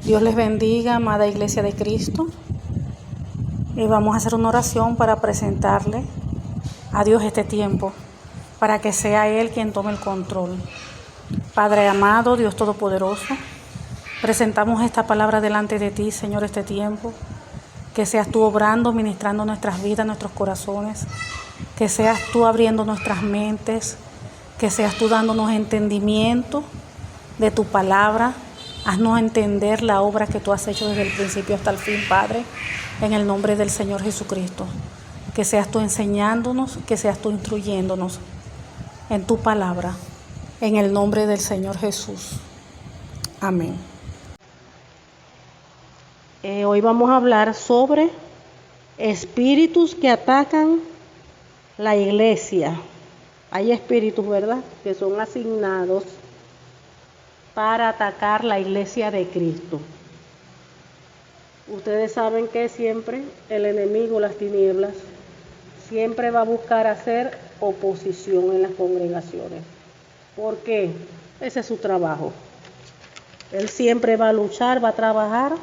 Dios les bendiga, amada Iglesia de Cristo. Y vamos a hacer una oración para presentarle a Dios este tiempo, para que sea Él quien tome el control. Padre amado, Dios Todopoderoso, presentamos esta palabra delante de ti, Señor, este tiempo. Que seas tú obrando, ministrando nuestras vidas, nuestros corazones. Que seas tú abriendo nuestras mentes. Que seas tú dándonos entendimiento de tu palabra. Haznos entender la obra que tú has hecho desde el principio hasta el fin, Padre, en el nombre del Señor Jesucristo. Que seas tú enseñándonos, que seas tú instruyéndonos en tu palabra, en el nombre del Señor Jesús. Amén. Hoy vamos a hablar sobre espíritus que atacan la iglesia. Hay espíritus, ¿verdad?, que son asignados para atacar la iglesia de Cristo. Ustedes saben que siempre el enemigo, las tinieblas, siempre va a buscar hacer oposición en las congregaciones. ¿Por qué? Ese es su trabajo. Él siempre va a luchar, va a trabajar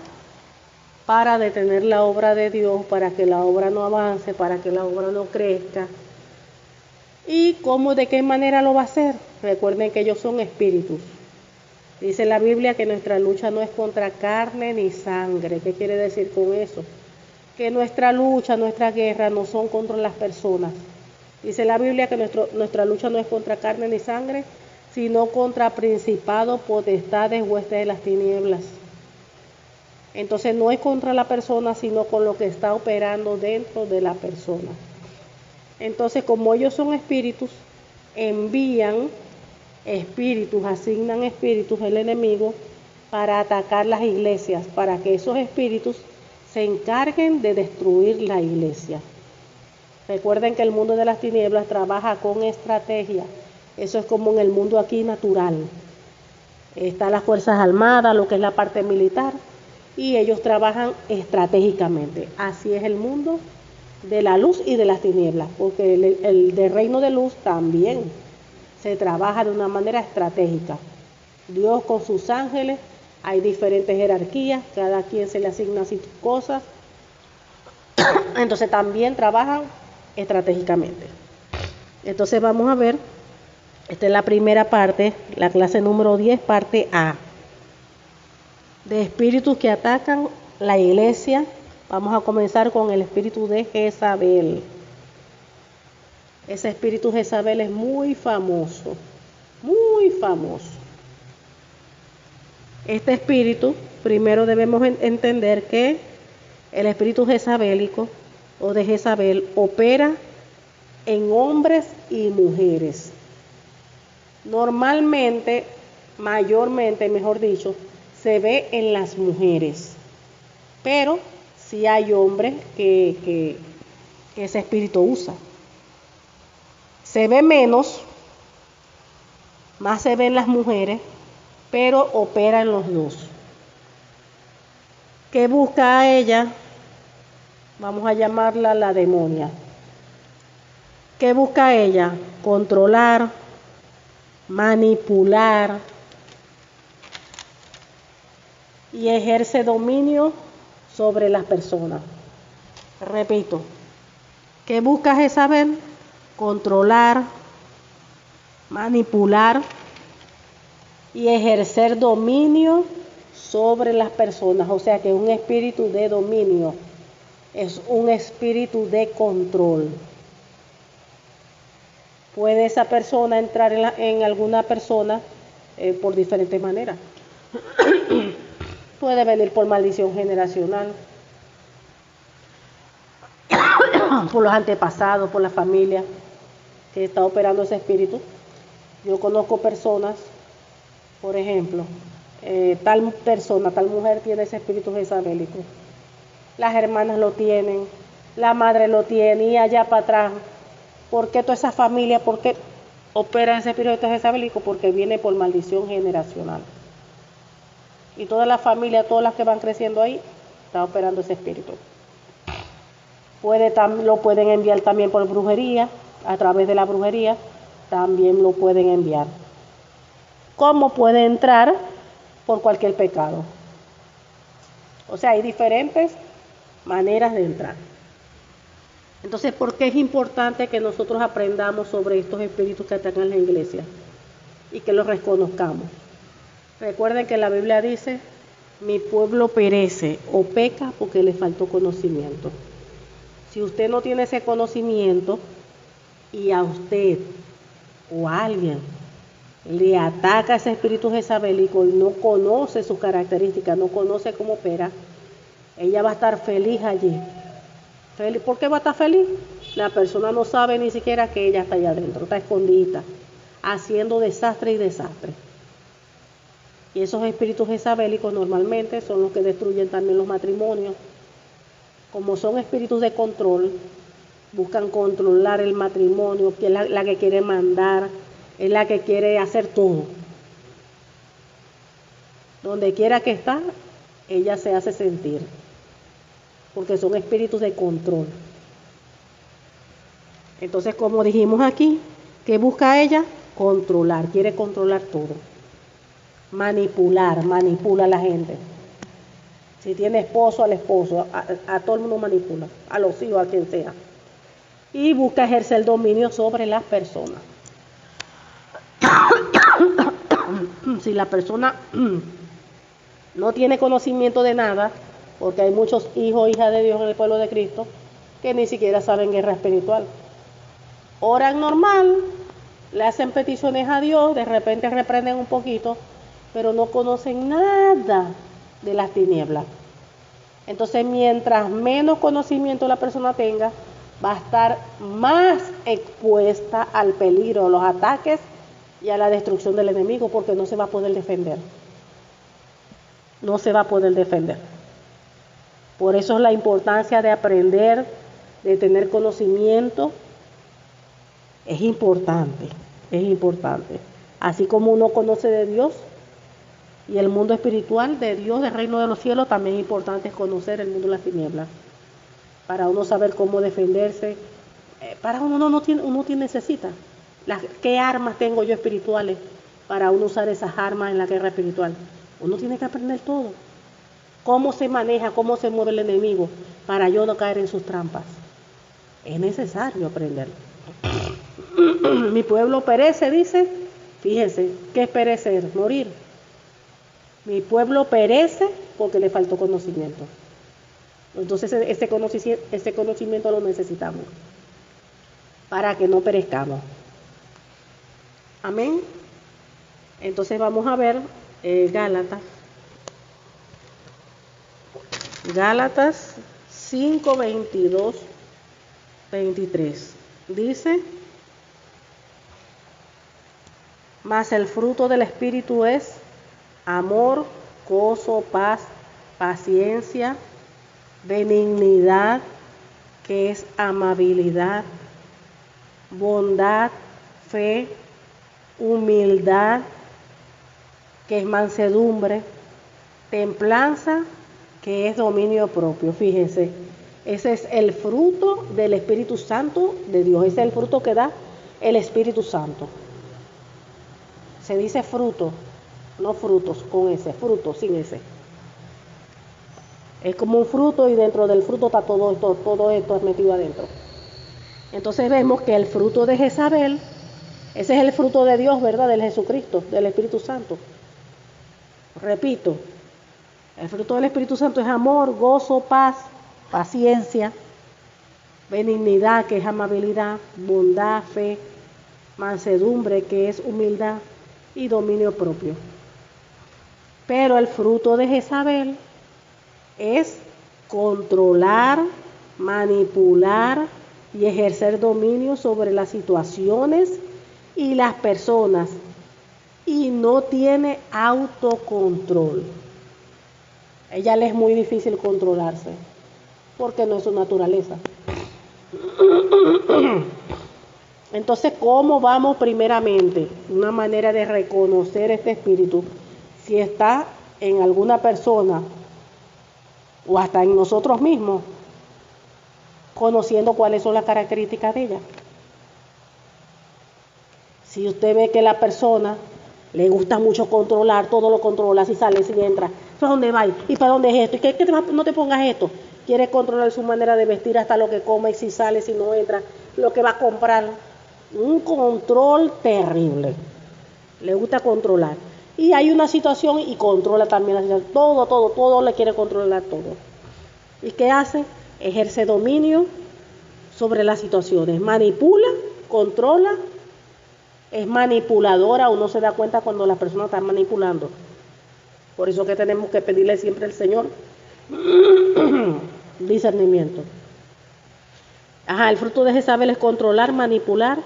para detener la obra de Dios, para que la obra no avance, para que la obra no crezca. ¿Y cómo, de qué manera lo va a hacer? Recuerden que ellos son espíritus. Dice la Biblia que nuestra lucha no es contra carne ni sangre. ¿Qué quiere decir con eso? Que nuestra lucha, nuestra guerra no son contra las personas. Dice la Biblia que nuestra lucha no es contra carne ni sangre, sino contra principados, potestades, huestes de las tinieblas. Entonces no es contra la persona, sino con lo que está operando dentro de la persona. Entonces, como ellos son espíritus, envían espíritus, asignan espíritus el enemigo para atacar las iglesias, para que esos espíritus se encarguen de destruir la iglesia. Recuerden que el mundo de las tinieblas trabaja con estrategia. Eso es como en el mundo aquí natural. Están las Fuerzas Armadas, lo que es la parte militar, y ellos trabajan estratégicamente. Así es el mundo de la luz y de las tinieblas, porque el del reino de luz también se trabaja de una manera estratégica. Dios con sus ángeles, hay diferentes jerarquías, cada quien se le asigna sus cosas, entonces también trabajan estratégicamente. Entonces vamos a ver, esta es la primera parte, la clase número 10, parte A, de espíritus que atacan la iglesia. Vamos a comenzar con el espíritu de Jezabel. Ese espíritu Jezabel es muy famoso, muy famoso. Este espíritu, primero debemos entender que el espíritu jezabélico o de Jezabel opera en hombres y mujeres. Normalmente, mayormente, mejor dicho, se ve en las mujeres, pero sí hay hombres que ese espíritu usa. Se ve menos, más se ve en las mujeres, pero opera en los dos. ¿Qué busca a ella? Vamos a llamarla la demonia. ¿Qué busca a ella? Controlar, manipular y ejerce dominio sobre las personas. Repito, ¿qué busca Jezabel? Controlar, manipular y ejercer dominio sobre las personas. O sea que un espíritu de dominio es un espíritu de control. Puede esa persona entrar en alguna persona por diferentes maneras. Puede venir por maldición generacional, por los antepasados, por la familia que está operando ese espíritu. Yo conozco personas, por ejemplo, tal persona, tal mujer tiene ese espíritu jezabélico. Las hermanas lo tienen, la madre lo tiene, y allá para atrás. ¿Por qué toda esa familia, por qué opera ese espíritu jezabélico? Porque viene por maldición generacional. Y toda la familia, todas las que van creciendo ahí, está operando ese espíritu. Lo pueden enviar también por brujería, a través de la brujería, también lo pueden enviar. ¿Cómo puede entrar? Por cualquier pecado. O sea, hay diferentes maneras de entrar. Entonces, ¿por qué es importante que nosotros aprendamos sobre estos espíritus que están en la iglesia y que los reconozcamos? Recuerden que la Biblia dice, mi pueblo perece o peca porque le faltó conocimiento. Si usted no tiene ese conocimiento y a usted o a alguien le ataca ese espíritu jezabelico y no conoce sus características, no conoce cómo opera, ella va a estar feliz allí. ¿Por qué va a estar feliz? La persona no sabe ni siquiera que ella está allá adentro, está escondida, haciendo desastre y desastre. Y esos espíritus jezabélicos normalmente son los que destruyen también los matrimonios. Como son espíritus de control, buscan controlar el matrimonio, que es la que quiere mandar, es la que quiere hacer todo. Donde quiera que está, ella se hace sentir, porque son espíritus de control. Entonces, como dijimos aquí, ¿qué busca ella? Controlar, quiere controlar todo. Manipula a la gente. Si tiene esposo, al esposo, a todo el mundo manipula, a los hijos, a quien sea. Y busca ejercer el dominio sobre las personas. Si la persona no tiene conocimiento de nada, porque hay muchos hijos e hijas de Dios en el pueblo de Cristo que ni siquiera saben guerra espiritual. Oran normal, le hacen peticiones a Dios, de repente reprenden un poquito, pero no conocen nada de las tinieblas. Entonces, mientras menos conocimiento la persona tenga, va a estar más expuesta al peligro, a los ataques y a la destrucción del enemigo, porque no se va a poder defender. No se va a poder defender. Por eso es la importancia de aprender, de tener conocimiento. Es importante, es importante. Así como uno conoce de Dios y el mundo espiritual de Dios, del reino de los cielos, también es importante conocer el mundo de las tinieblas, para uno saber cómo defenderse. Para uno necesita. ¿Qué armas tengo yo espirituales para uno usar esas armas en la guerra espiritual? Uno tiene que aprender todo. Cómo se maneja, cómo se mueve el enemigo, para yo no caer en sus trampas. Es necesario aprenderlo. Mi pueblo perece, dice. Fíjense, ¿qué es perecer? Morir. Mi pueblo perece porque le faltó conocimiento. Entonces ese conocimiento lo necesitamos para que no perezcamos. Amén. Entonces vamos a ver Gálatas 5, 22, 23. Dice, mas el fruto del Espíritu es amor, gozo, paz, paciencia, benignidad, que es amabilidad, bondad, fe, humildad, que es mansedumbre, templanza, que es dominio propio. Fíjense, ese es el fruto del Espíritu Santo de Dios. Ese es el fruto que da el Espíritu Santo. Se dice fruto, no frutos con ese, fruto sin ese. Es como un fruto y dentro del fruto está todo esto es metido adentro. Entonces vemos que el fruto de Jezabel, ese es el fruto de Dios, ¿verdad? Del Jesucristo, del Espíritu Santo. Repito, el fruto del Espíritu Santo es amor, gozo, paz, paciencia, benignidad, que es amabilidad, bondad, fe, mansedumbre, que es humildad, y dominio propio. Pero el fruto de Jezabel es controlar, manipular y ejercer dominio sobre las situaciones y las personas, y no tiene autocontrol. A ella le es muy difícil controlarse porque no es su naturaleza. Entonces, ¿cómo vamos primeramente? Una manera de reconocer este espíritu, si está en alguna persona o hasta en nosotros mismos, conociendo cuáles son las características de ella. Si usted ve que la persona le gusta mucho controlar, todo lo controla, si sale, si entra, ¿Para dónde va? ¿Y para dónde es esto? ¿Y qué no te pongas esto? Quiere controlar su manera de vestir, hasta lo que come, y si sale, si no entra, lo que va a comprar. Un control terrible. Le gusta controlar. Y hay una situación y controla también la situación. Todo le quiere controlar todo. ¿Y qué hace? Ejerce dominio sobre las situaciones. Manipula, controla, es manipuladora. Uno se da cuenta cuando las personas están manipulando. Por eso que tenemos que pedirle siempre al Señor discernimiento. El fruto de Jezabel es controlar, manipular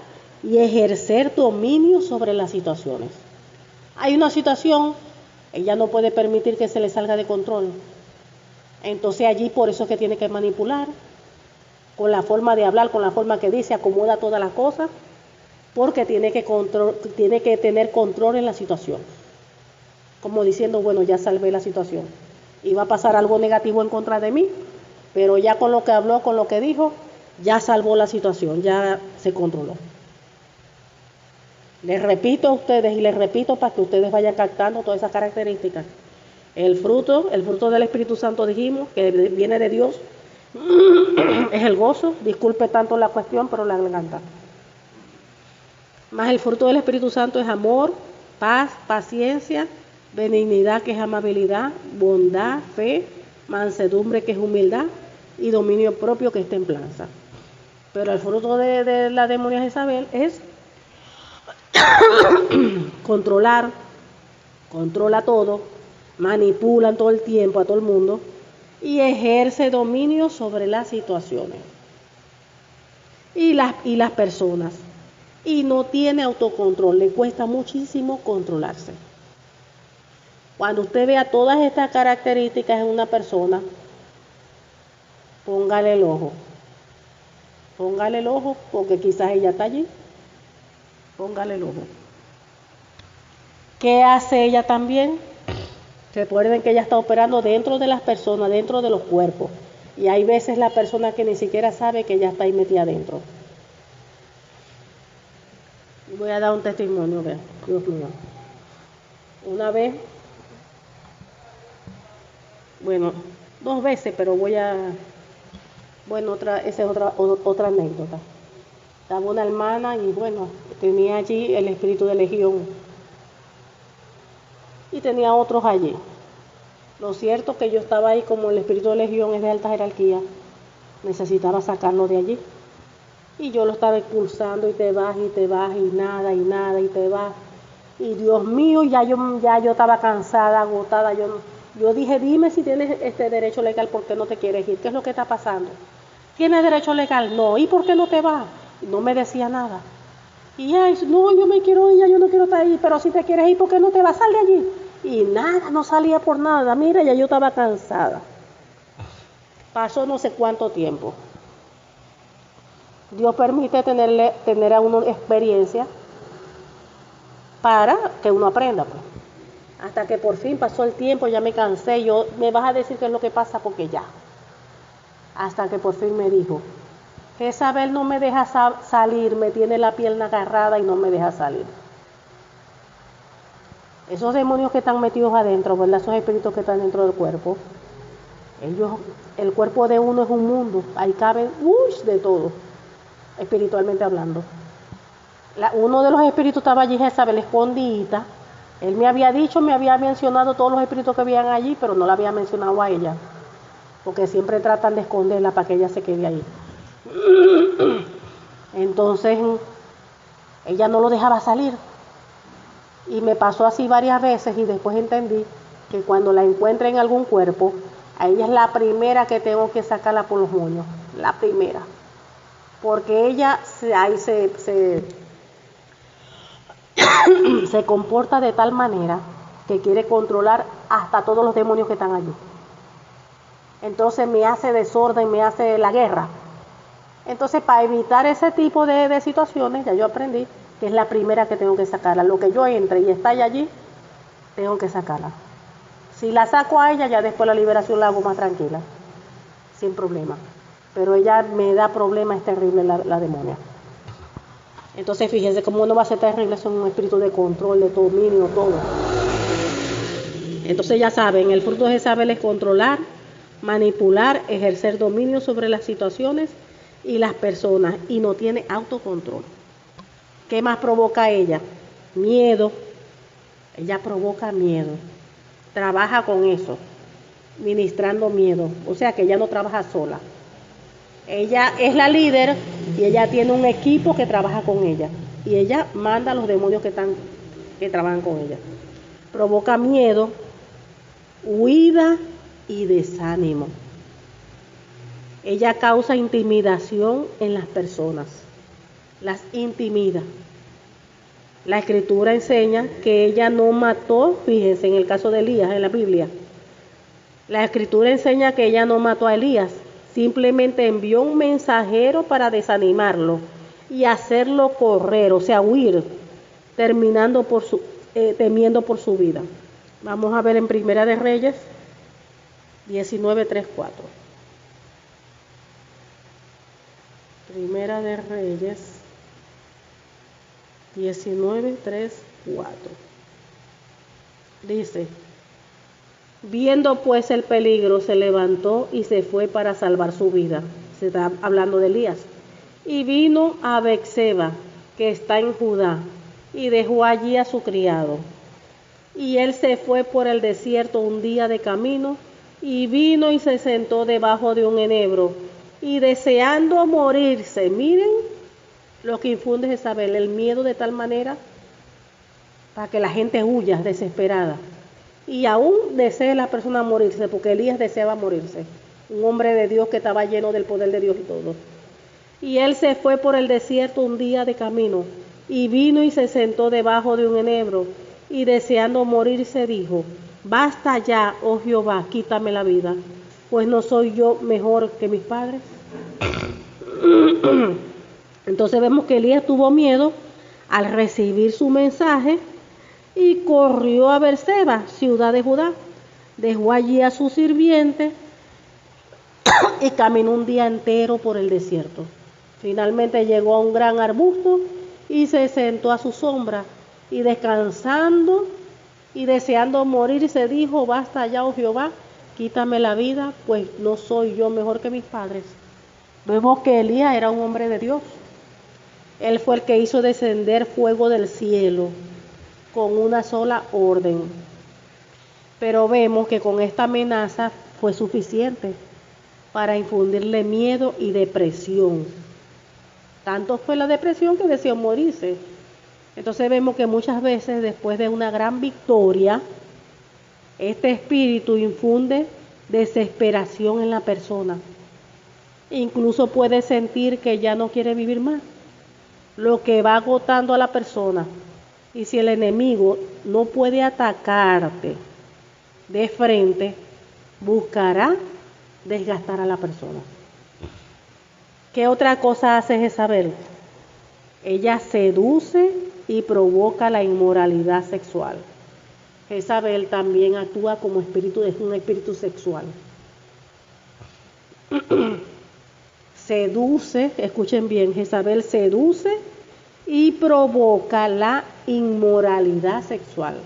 y ejercer dominio sobre las situaciones. Hay una situación, ella no puede permitir que se le salga de control. Entonces allí por eso es que tiene que manipular, con la forma de hablar, con la forma que dice, acomoda todas las cosas, porque tiene que tener control en la situación. Como diciendo, bueno, ya salvé la situación. Iba a pasar algo negativo en contra de mí, pero ya con lo que habló, con lo que dijo, ya salvó la situación, ya se controló. Les repito a ustedes y les repito para que ustedes vayan captando todas esas características. El fruto del Espíritu Santo dijimos que viene de Dios, es el gozo. Disculpe tanto la cuestión, pero la garganta. Más el fruto del Espíritu Santo es amor, paz, paciencia, benignidad, que es amabilidad, bondad, fe, mansedumbre, que es humildad, y dominio propio, que es templanza. Pero el fruto de la demonia Jezabel es controla todo, manipulan todo el tiempo a todo el mundo y ejerce dominio sobre las situaciones y las personas, y no tiene autocontrol, le cuesta muchísimo controlarse. Cuando usted vea todas estas características en una persona, póngale el ojo, porque quizás ella está allí. Póngale el ojo. ¿Qué hace ella también? Recuerden que ella está operando dentro de las personas, dentro de los cuerpos. Y hay veces la persona que ni siquiera sabe que ella está ahí metida adentro. Voy a dar un testimonio, vean, Dios mío. Una vez, bueno, 2 veces, pero esa es otra anécdota. Estaba una hermana y bueno, tenía allí el espíritu de legión y tenía otros allí. Lo cierto es que yo estaba ahí, como el espíritu de legión es de alta jerarquía, necesitaba sacarlo de allí. Y yo lo estaba expulsando, y te vas, y nada, y te vas. Y Dios mío, ya yo estaba cansada, agotada. Yo dije, dime si tienes este derecho legal, ¿por qué no te quieres ir? ¿Qué es lo que está pasando? ¿Tienes derecho legal? No. ¿Y por qué no te vas? No me decía nada. Y no, yo me quiero ir, yo no quiero estar ahí, pero si te quieres ir, ¿por qué no te vas? Sal de allí. Y nada, no salía por nada. Mira, ya yo estaba cansada. Pasó no sé cuánto tiempo. Dios permite tener a uno experiencia para que uno aprenda, pues. Hasta que por fin pasó el tiempo, ya me cansé. Me vas a decir qué es lo que pasa, porque ya. Hasta que por fin me dijo, Jezabel no me deja salir, me tiene la pierna agarrada y no me deja salir. Esos demonios que están metidos adentro, ¿verdad? Esos espíritus que están dentro del cuerpo, el cuerpo de uno es un mundo, ahí caben de todo, espiritualmente hablando. Uno de los espíritus estaba allí, Jezabel, escondidita. Él me había mencionado todos los espíritus que habían allí, pero no la había mencionado a ella, porque siempre tratan de esconderla para que ella se quede ahí. Entonces ella no lo dejaba salir, y me pasó así varias veces, y después entendí que cuando la encuentre en algún cuerpo, a ella es la primera que tengo que sacarla por los moños, la primera, porque ella se comporta de tal manera que quiere controlar hasta todos los demonios que están allí. Entonces me hace desorden, me hace la guerra. Entonces, para evitar ese tipo de situaciones, ya yo aprendí que es la primera que tengo que sacarla. Lo que yo entre y está allí, tengo que sacarla. Si la saco a ella, ya después la liberación la hago más tranquila, sin problema. Pero ella me da problemas, es terrible la demonia. Entonces, fíjense cómo no va a ser terrible, es un espíritu de control, de dominio, todo. Entonces ya saben, el fruto de Jezabel es controlar, manipular, ejercer dominio sobre las situaciones y las personas, y no tiene autocontrol. ¿Qué más provoca ella? Miedo. Ella provoca miedo. Trabaja con eso, ministrando miedo. O sea que ella no trabaja sola. Ella es la líder y ella tiene un equipo que trabaja con ella. Y ella manda a los demonios que trabajan con ella. Provoca miedo, huida y desánimo. Ella causa intimidación en las personas. Las intimida. La escritura enseña que ella no mató, fíjense en el caso de Elías en la Biblia. La escritura enseña que ella no mató a Elías, simplemente envió un mensajero para desanimarlo y hacerlo correr, o sea, huir, temiendo por su vida. Vamos a ver en Primera de Reyes 19:3-4. Primera de Reyes 19:3-4. Dice: viendo pues el peligro, se levantó y se fue para salvar su vida. Se está hablando de Elías. Y vino a Beerseba, que está en Judá, y dejó allí a su criado. Y él se fue por el desierto un día de camino, y vino y se sentó debajo de un enebro, y deseando morirse, miren lo que infunde Jezabel, el miedo de tal manera para que la gente huya desesperada. Y aún desea la persona morirse, porque Elías deseaba morirse, un hombre de Dios que estaba lleno del poder de Dios y todo. Y él se fue por el desierto un día de camino, y vino y se sentó debajo de un enebro, y deseando morirse dijo: basta ya, oh Jehová, quítame la vida, pues no soy yo mejor que mis padres. Entonces vemos que Elías tuvo miedo al recibir su mensaje y corrió a Beerseba, ciudad de Judá. Dejó allí a su sirviente y caminó un día entero por el desierto. Finalmente llegó a un gran arbusto y se sentó a su sombra, y descansando y deseando morir se dijo: basta ya, oh Jehová, quítame la vida, pues no soy yo mejor que mis padres. Vemos que Elías era un hombre de Dios. Él fue el que hizo descender fuego del cielo con una sola orden. Pero vemos que con esta amenaza fue suficiente para infundirle miedo y depresión. Tanto fue la depresión que deseó morirse. Entonces vemos que muchas veces después de una gran victoria, este espíritu infunde desesperación en la persona. Incluso puede sentir que ya no quiere vivir más, lo que va agotando a la persona. Y si el enemigo no puede atacarte de frente, buscará desgastar a la persona. ¿Qué otra cosa hace Jezabel? Ella seduce y provoca la inmoralidad sexual. Jezabel también actúa como espíritu, es un espíritu sexual. Seduce, escuchen bien, Jezabel seduce y provoca la inmoralidad sexual.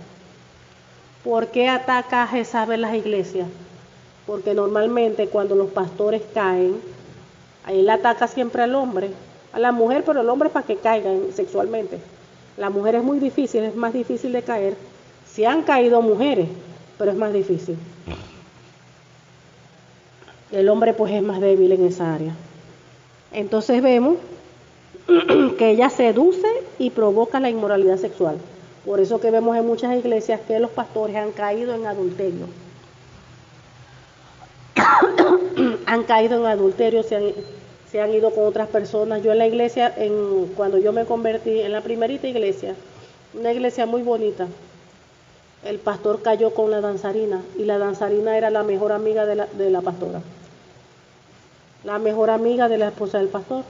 ¿Por qué ataca a Jezabel las iglesias? Porque normalmente cuando los pastores caen, él ataca siempre al hombre, a la mujer, pero el hombre es para que caigan sexualmente. La mujer es muy difícil, es más difícil de caer. Sí han caído mujeres, pero es más difícil. El hombre pues es más débil en esa área. Entonces vemos que ella seduce y provoca la inmoralidad sexual. Por eso que vemos en muchas iglesias que los pastores han caído en adulterio. Han caído en adulterio, se han ido con otras personas. Yo en la iglesia, cuando yo me convertí en la primerita iglesia, una iglesia muy bonita, el pastor cayó con la danzarina, y la danzarina era la mejor amiga de la pastora, la mejor amiga de la esposa del pastor.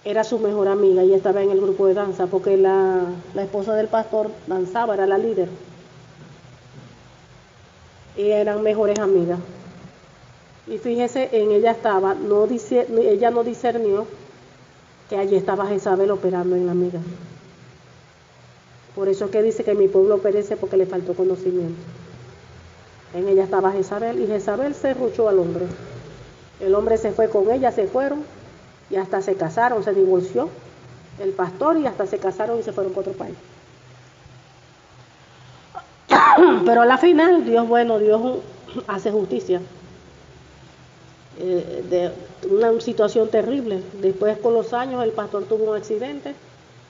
Era su mejor amiga y estaba en el grupo de danza, porque la esposa del pastor danzaba, era la líder. Y eran mejores amigas. Y fíjese, en ella estaba, ella no discernió que allí estaba Jezabel operando en la amiga. Por eso es que dice que mi pueblo perece porque le faltó conocimiento. En ella estaba Jezabel y Jezabel se ruchó al hombre. El hombre se fue con ella, se fueron y hasta se casaron, se divorció el pastor y hasta se casaron y se fueron para otro país. Pero a la final, Dios hace justicia. De una situación terrible. Después, con los años, el pastor tuvo un accidente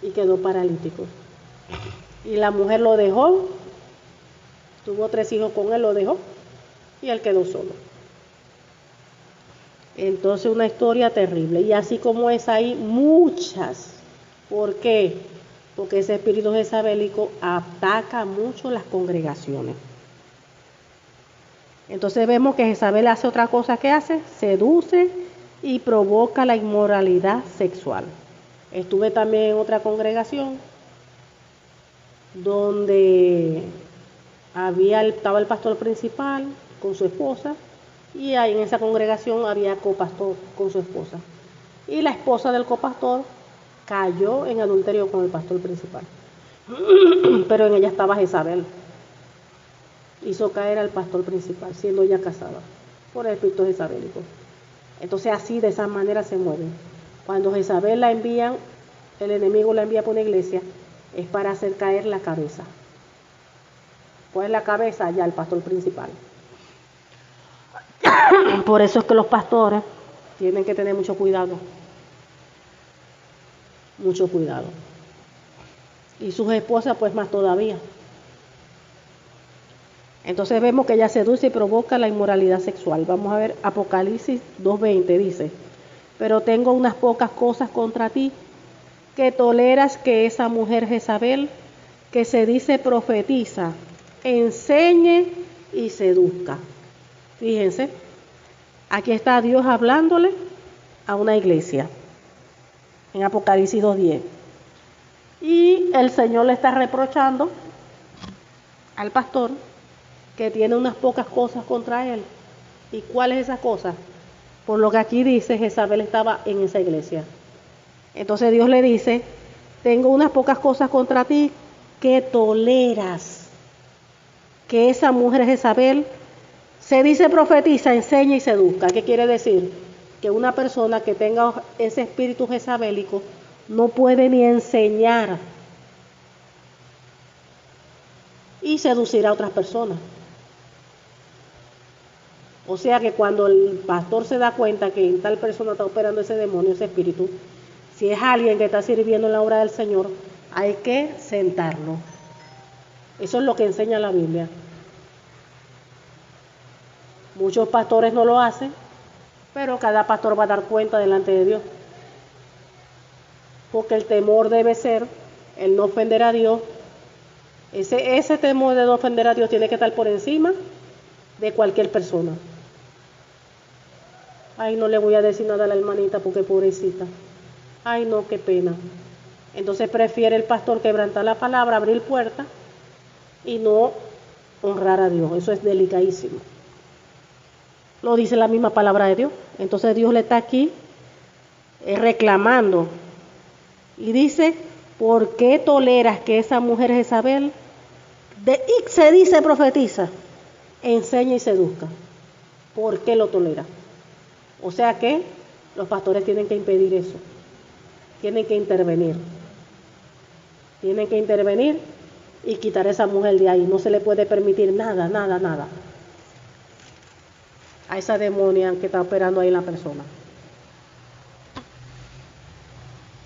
y quedó paralítico. Y la mujer lo dejó, tuvo 3 hijos con él, lo dejó y él quedó solo. Entonces, una historia terrible. Y así como es, hay muchas. ¿Por qué? Porque ese espíritu jezabelico ataca mucho las congregaciones. Entonces vemos que Jezabel hace otra cosa que hace, seduce y provoca la inmoralidad sexual. Estuve también en otra congregación donde estaba el pastor principal con su esposa y ahí en esa congregación había copastor con su esposa. Y la esposa del copastor cayó en adulterio con el pastor principal. Pero en ella estaba Jezabel. Hizo caer al pastor principal, siendo ella casada, por el espíritu jezabélico. Entonces así, de esa manera se mueven. Cuando Jezabel la envían, el enemigo la envía por una iglesia, es para hacer caer la cabeza. Pues la cabeza ya el pastor principal. Por eso es que los pastores tienen que tener mucho cuidado. Mucho cuidado. Y sus esposas pues más todavía. Entonces vemos que ella seduce y provoca la inmoralidad sexual. Vamos a ver Apocalipsis 2:20 dice: pero tengo unas pocas cosas contra ti, que toleras que esa mujer Jezabel, que se dice profetiza, enseñe y seduzca. Fíjense, aquí está Dios hablándole a una iglesia, en Apocalipsis 2:10. Y el Señor le está reprochando al pastor que tiene unas pocas cosas contra él. ¿Y cuáles esas cosas? Por lo que aquí dice, Jezabel estaba en esa iglesia. Entonces Dios le dice: tengo unas pocas cosas contra ti, que toleras que esa mujer Jezabel se dice profetiza, enseña y seduzca. ¿Qué quiere decir? Que una persona que tenga ese espíritu jezabélico no puede ni enseñar y seducir a otras personas. O sea que cuando el pastor se da cuenta que en tal persona está operando ese demonio, ese espíritu, si es alguien que está sirviendo en la obra del Señor, hay que sentarlo. Eso es lo que enseña la Biblia. Muchos pastores no lo hacen, pero cada pastor va a dar cuenta delante de Dios. Porque el temor debe ser el no ofender a Dios. Ese temor de no ofender a Dios tiene que estar por encima de cualquier persona. Ay, no le voy a decir nada a la hermanita porque pobrecita. Ay, no, qué pena. Entonces prefiere el pastor quebrantar la palabra, abrir puertas y no honrar a Dios. Eso es delicadísimo. Lo dice la misma palabra de Dios. Entonces Dios le está aquí reclamando. Y dice: ¿por qué toleras que esa mujer Jezabel se dice profetiza, enseña y seduzca? ¿Por qué lo tolera? O sea que los pastores tienen que impedir eso. Tienen que intervenir. Tienen que intervenir y quitar a esa mujer de ahí. No se le puede permitir nada, nada, nada a esa demonia que está operando ahí en la persona.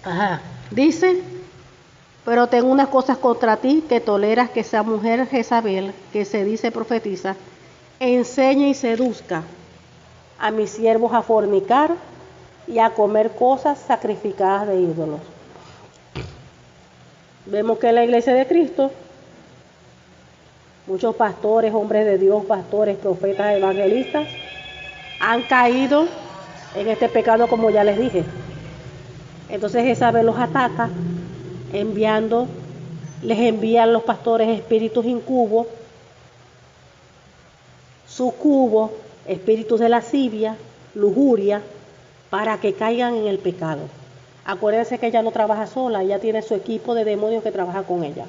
Ajá. Dice: pero tengo unas cosas contra ti, que toleras que esa mujer Jezabel, que se dice profetiza, enseñe y seduzca a mis siervos a fornicar y a comer cosas sacrificadas de ídolos. Vemos que en la iglesia de Cristo, muchos pastores, hombres de Dios, pastores, profetas, evangelistas, han caído en este pecado, como ya les dije. Entonces Jezabel los ataca, les envían los pastores espíritus incubos, sucubos, espíritus de lascivia, lujuria, para que caigan en el pecado. Acuérdense que ella no trabaja sola, ella tiene su equipo de demonios que trabaja con ella.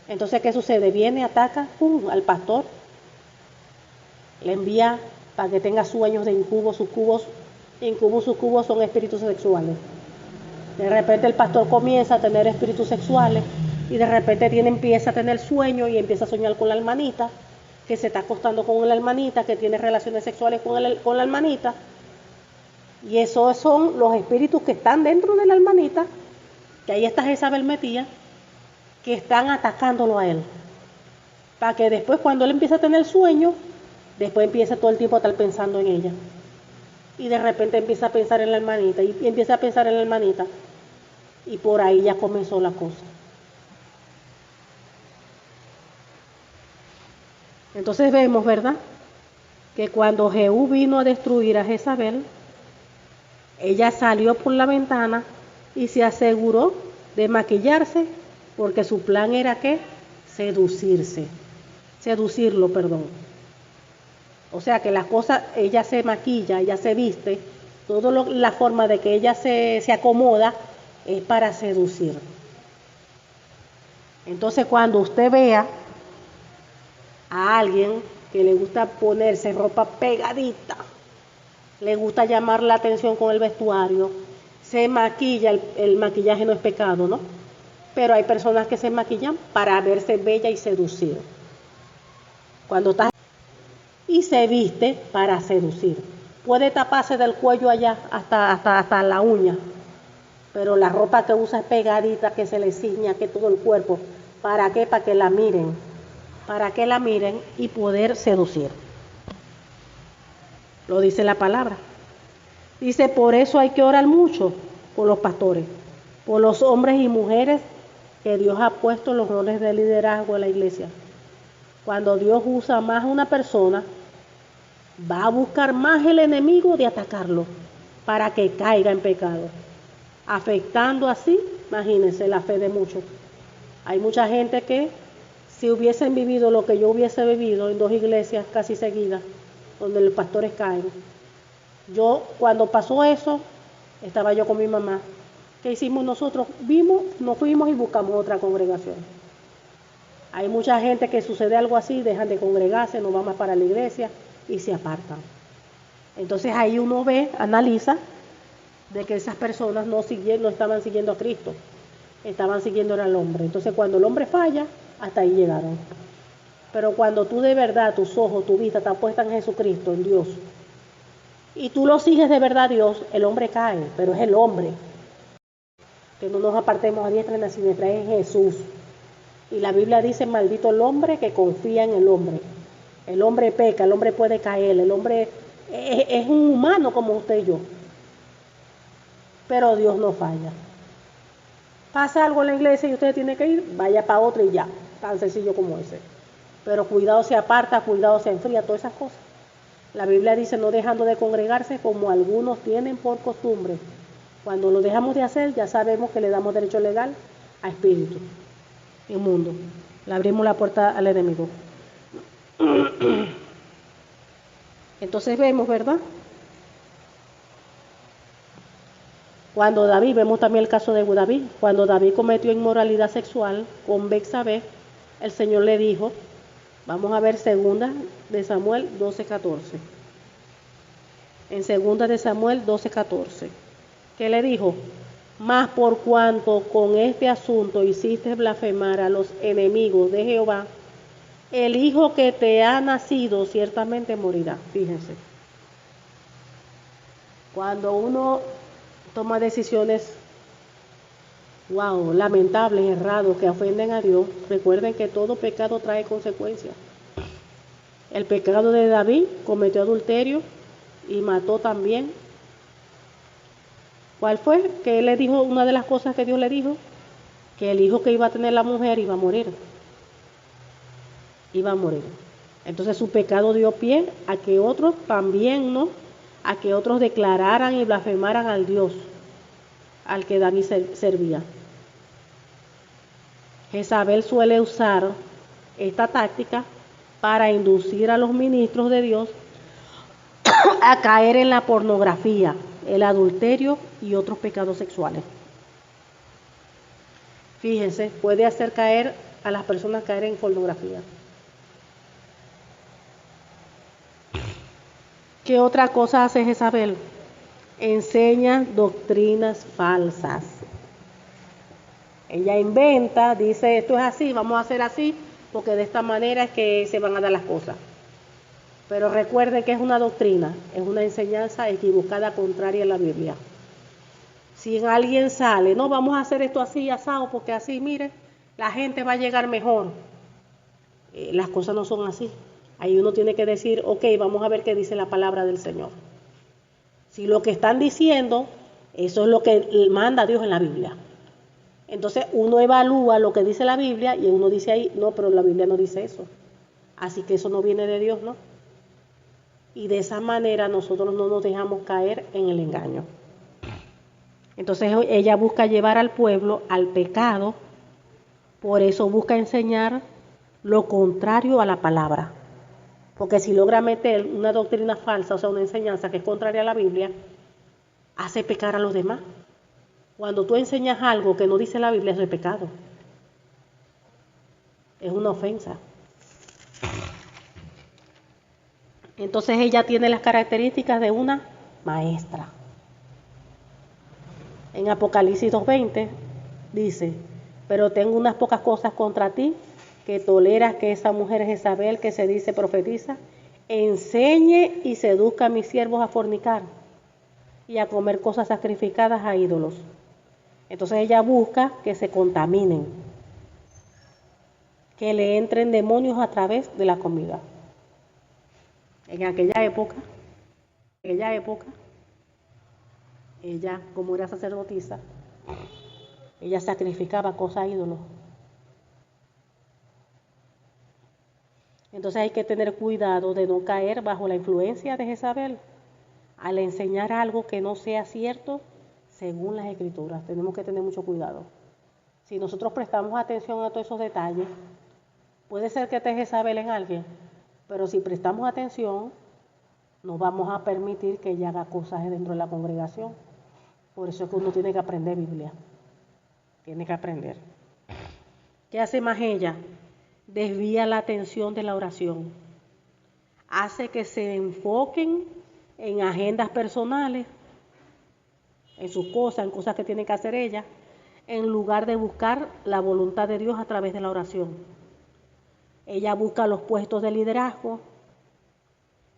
Entonces, ¿qué sucede? Viene, ataca, ¡pum!, al pastor, le envía para que tenga sueños de incubos, sus cubos son espíritus sexuales. De repente el pastor comienza a tener espíritus sexuales y de repente empieza a tener sueños y empieza a soñar con la hermanita, que se está acostando con la hermanita, que tiene relaciones sexuales con la hermanita. Y esos son los espíritus que están dentro de la hermanita, que ahí está Jezabel metida, que están atacándolo a él. Para que después, cuando él empieza a tener sueños, después empieza todo el tiempo a estar pensando en ella. Y de repente empieza a pensar en la hermanita, y empieza a pensar en la hermanita. Y por ahí ya comenzó la cosa. Entonces vemos, ¿verdad?, que cuando Jehú vino a destruir a Jezabel, ella salió por la ventana y se aseguró de maquillarse, porque su plan era ¿qué? Seducirlo. O sea que las cosas, ella se maquilla, ella se viste, la forma de que ella se acomoda es para seducir. Entonces, cuando usted vea a alguien que le gusta ponerse ropa pegadita, le gusta llamar la atención con el vestuario, se maquilla, el maquillaje no es pecado, ¿no? Pero hay personas que se maquillan para verse bella y seducir. Y se viste para seducir. Puede taparse del cuello allá hasta la uña, pero la ropa que usa es pegadita, que se le ciña, que todo el cuerpo. ¿Para qué? Para que la miren. Para que la miren y poder seducir. Lo dice la palabra. Dice, por eso hay que orar mucho por los pastores, por los hombres y mujeres que Dios ha puesto en los roles de liderazgo en la iglesia. Cuando Dios usa más a una persona, va a buscar más el enemigo de atacarlo para que caiga en pecado, afectando así, imagínense, la fe de muchos. Hay mucha gente que si hubiesen vivido lo que yo hubiese vivido en 2 iglesias casi seguidas, donde los pastores caen. Cuando pasó eso, estaba yo con mi mamá. ¿Qué hicimos nosotros? Nos fuimos y buscamos otra congregación. Hay mucha gente que sucede algo así, dejan de congregarse, no van más para la iglesia y se apartan. Entonces ahí uno ve, analiza, de que esas personas no estaban siguiendo a Cristo, estaban siguiendo al hombre. Entonces cuando el hombre falla, hasta ahí llegaron. Pero cuando tú de verdad, tus ojos, tu vista están puestas en Jesucristo, en Dios, y tú lo sigues de verdad a Dios, el hombre cae, pero es el hombre. Que no nos apartemos a diestra ni a siniestra, es Jesús. Y la Biblia dice, maldito el hombre que confía en el hombre. El hombre peca, el hombre puede caer, el hombre es un humano como usted y yo. Pero Dios no falla. Pasa algo en la iglesia y usted tiene que ir, vaya para otra y ya, tan sencillo como ese. Pero cuidado se aparta, cuidado se enfría, todas esas cosas. La Biblia dice, no dejando de congregarse como algunos tienen por costumbre. Cuando lo dejamos de hacer, ya sabemos que le damos derecho legal a espíritu inmundo. Le abrimos la puerta al enemigo. Entonces vemos, ¿verdad? Cuando David, vemos también el caso de David, cuando David cometió inmoralidad sexual con Betsabé, el Señor le dijo, vamos a ver 2 de Samuel 12:14. En 2 de Samuel 12:14, ¿qué le dijo? Mas por cuanto con este asunto hiciste blasfemar a los enemigos de Jehová, el hijo que te ha nacido ciertamente morirá. Fíjense. Cuando uno toma decisiones, lamentables, errados, que ofenden a Dios, recuerden que todo pecado trae consecuencias. El pecado de David, cometió adulterio y mató también. ¿Cuál fue? Que él le dijo, una de las cosas que Dios le dijo, que el hijo que iba a tener la mujer iba a morir. Entonces su pecado dio pie a que otros también, a que otros declararan y blasfemaran al Dios al que David servía. Jezabel suele usar esta táctica para inducir a los ministros de Dios a caer en la pornografía, el adulterio y otros pecados sexuales. Fíjense, puede hacer caer a las personas caer en pornografía. ¿Qué otra cosa hace Jezabel? Enseña doctrinas falsas. Ella inventa, dice esto es así, vamos a hacer así, porque de esta manera es que se van a dar las cosas. Pero recuerden que es una doctrina, es una enseñanza equivocada, contraria a la Biblia. Si alguien sale, no, vamos a hacer esto así, asado, porque así, mire, la gente va a llegar mejor. Las cosas no son así. Ahí uno tiene que decir, ok, vamos a ver qué dice la palabra del Señor. Si lo que están diciendo, eso es lo que manda Dios en la Biblia. Entonces uno evalúa lo que dice la Biblia y uno dice ahí, no, pero la Biblia no dice eso. Así que eso no viene de Dios, ¿no? Y de esa manera nosotros no nos dejamos caer en el engaño. Entonces ella busca llevar al pueblo al pecado, por eso busca enseñar lo contrario a la palabra. Porque si logra meter una doctrina falsa, o sea, una enseñanza que es contraria a la Biblia, hace pecar a los demás. Cuando tú enseñas algo que no dice la Biblia, eso es pecado. Es una ofensa. Entonces ella tiene las características de una maestra. En Apocalipsis 2:20 dice, pero tengo unas pocas cosas contra ti, que toleras que esa mujer Jezabel, que se dice profetiza, enseñe y seduzca a mis siervos a fornicar y a comer cosas sacrificadas a ídolos. Entonces ella busca que se contaminen, que le entren demonios a través de la comida. En aquella época, ella, como era sacerdotisa, ella sacrificaba cosas a ídolos. Entonces hay que tener cuidado de no caer bajo la influencia de Jezabel al enseñar algo que no sea cierto según las Escrituras. Tenemos que tener mucho cuidado. Si nosotros prestamos atención a todos esos detalles, puede ser que esté Jezabel en alguien, pero si prestamos atención, no vamos a permitir que ella haga cosas dentro de la congregación. Por eso es que uno tiene que aprender Biblia. Tiene que aprender. ¿Qué hace más ella? Desvía la atención de la oración. Hace que se enfoquen en agendas personales, en sus cosas, en cosas que tiene que hacer ella, en lugar de buscar la voluntad de Dios a través de la oración. Ella busca los puestos de liderazgo.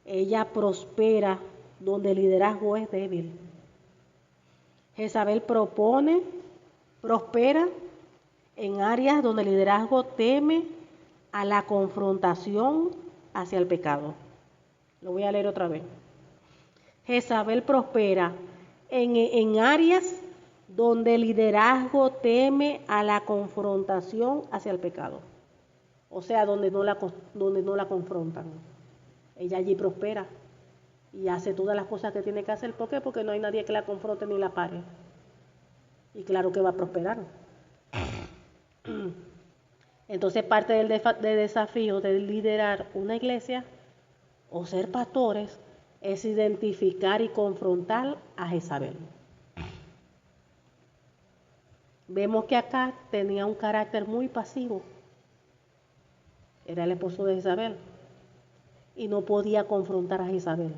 Ella prospera donde el liderazgo es débil. Jezabel prospera en áreas donde el liderazgo teme a la confrontación hacia el pecado. Lo voy a leer otra vez. Jezabel prospera en áreas donde el liderazgo teme a la confrontación hacia el pecado. O sea, donde no la confrontan. Ella allí prospera y hace todas las cosas que tiene que hacer. ¿Por qué? Porque no hay nadie que la confronte ni la pare. Y claro que va a prosperar. Entonces parte del desafío de liderar una iglesia o ser pastores es identificar y confrontar a Jezabel. Vemos que acá tenía un carácter muy pasivo. Era el esposo de Jezabel y no podía confrontar a Jezabel.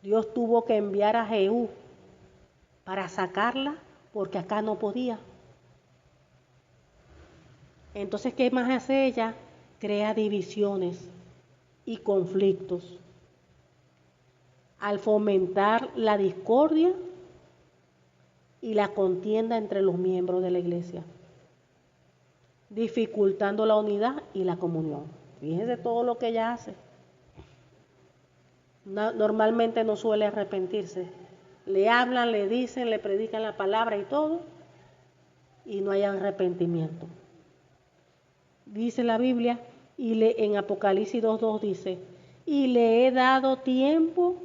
Dios tuvo que enviar a Jehú para sacarla porque acá no podía. Entonces, ¿qué más hace ella? Crea divisiones y conflictos. Al fomentar la discordia y la contienda entre los miembros de la iglesia, dificultando la unidad y la comunión. Fíjense todo lo que ella hace. Normalmente no suele arrepentirse. Le hablan, le dicen, le predican la palabra y todo, y no hay arrepentimiento. Dice la Biblia, en Apocalipsis 2:2 dice, y le he dado tiempo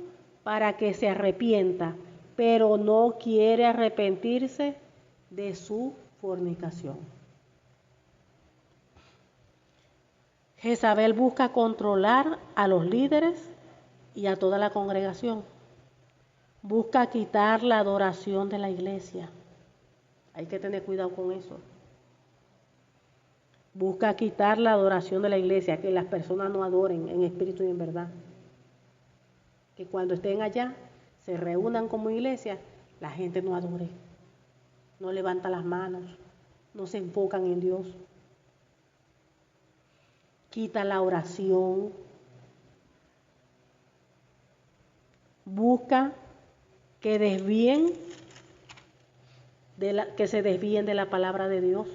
para que se arrepienta, pero no quiere arrepentirse de su fornicación. Jezabel busca controlar a los líderes y a toda la congregación. Busca quitar la adoración de la iglesia. Hay que tener cuidado con eso. Busca quitar la adoración de la iglesia, que las personas no adoren en espíritu y en verdad. Que cuando estén allá, se reúnan como iglesia, la gente no adore, no levanta las manos, no se enfocan en Dios. Quita la oración. Busca que se desvíen de la palabra de Dios.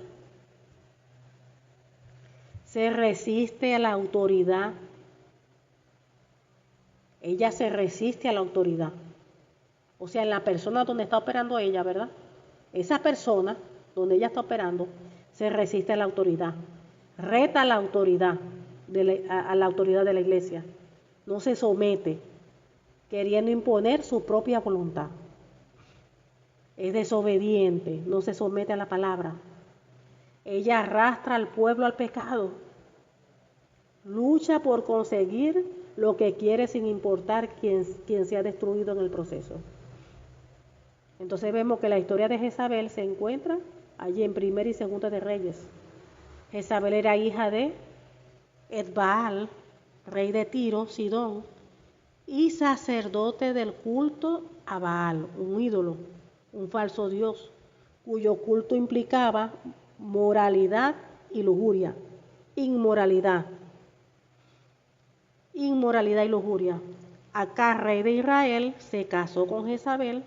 Se resiste a la autoridad. Ella se resiste a la autoridad. O sea, en la persona donde está operando ella, ¿verdad? Esa persona donde ella está operando se resiste a la autoridad. Reta a la autoridad a la autoridad de la iglesia. No se somete, queriendo imponer su propia voluntad. Es desobediente, no se somete a la palabra. Ella arrastra al pueblo al pecado. Lucha por conseguir lo que quiere sin importar quién se ha destruido en el proceso. Entonces vemos que la historia de Jezabel se encuentra allí en Primera y Segunda de Reyes. Jezabel era hija de Etbaal, rey de Tiro, Sidón, y sacerdote del culto a Baal, un ídolo, un falso dios, cuyo culto implicaba moralidad y lujuria. Inmoralidad y lujuria. Acá, rey de Israel, se casó con Jezabel.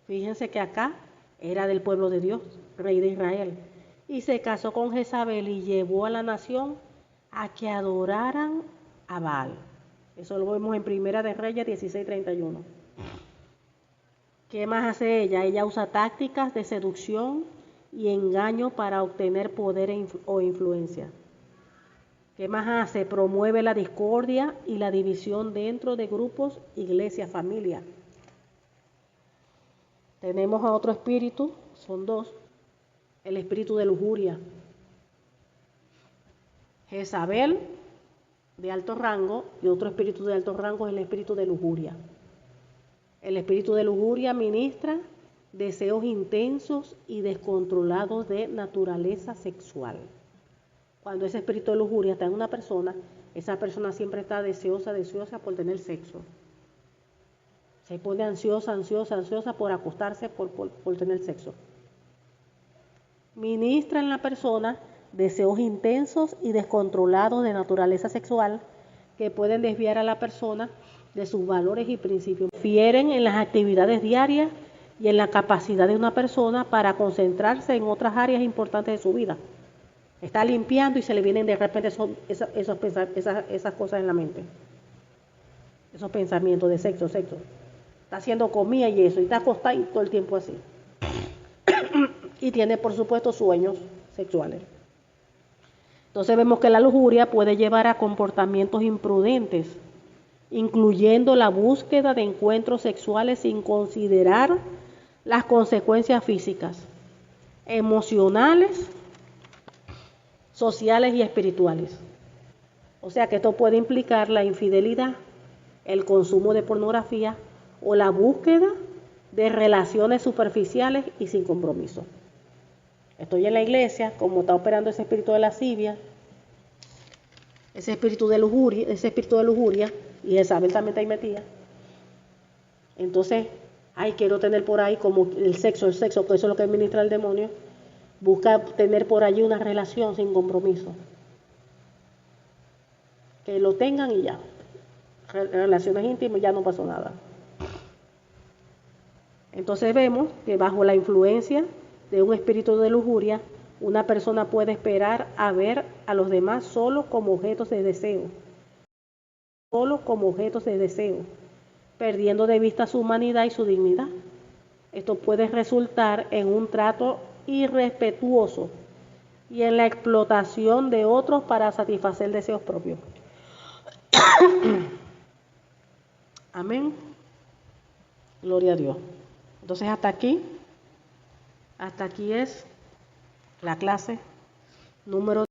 Fíjense que acá era del pueblo de Dios, rey de Israel. Y se casó con Jezabel y llevó a la nación a que adoraran a Baal. Eso lo vemos en Primera de Reyes 16:31. ¿Qué más hace ella? Ella usa tácticas de seducción y engaño para obtener poder o influencia. ¿Qué más hace? Promueve la discordia y la división dentro de grupos, iglesia, familia. Tenemos a otro espíritu, son dos, el espíritu de lujuria. Jezabel, de alto rango, y otro espíritu de alto rango es el espíritu de lujuria. El espíritu de lujuria ministra deseos intensos y descontrolados de naturaleza sexual. Cuando ese espíritu de lujuria está en una persona, esa persona siempre está deseosa por tener sexo. Se pone ansiosa por acostarse, por tener sexo. Ministra en la persona deseos intensos y descontrolados de naturaleza sexual que pueden desviar a la persona de sus valores y principios. Difieren en las actividades diarias y en la capacidad de una persona para concentrarse en otras áreas importantes de su vida. Está limpiando y se le vienen de repente esas cosas en la mente. Esos pensamientos de sexo. Está haciendo comida y eso, y está acostada y todo el tiempo así. Y tiene, por supuesto, sueños sexuales. Entonces vemos que la lujuria puede llevar a comportamientos imprudentes, incluyendo la búsqueda de encuentros sexuales sin considerar las consecuencias físicas, emocionales, sociales y espirituales. O sea que esto puede implicar la infidelidad, el consumo de pornografía o la búsqueda de relaciones superficiales y sin compromiso. Estoy en la iglesia, como está operando ese espíritu de lascivia, ese espíritu de lujuria, y Jezabel también está ahí metida. Entonces, quiero tener por ahí como el sexo, que eso es lo que administra el demonio. Busca tener por allí una relación sin compromiso. Que lo tengan y ya. Relaciones íntimas, ya no pasó nada. Entonces vemos que bajo la influencia de un espíritu de lujuria, una persona puede esperar a ver a los demás solo como objetos de deseo. Perdiendo de vista su humanidad y su dignidad. Esto puede resultar en un trato irrespetuoso y en la explotación de otros para satisfacer deseos propios. Amén. Gloria a Dios. Entonces hasta aquí es la clase número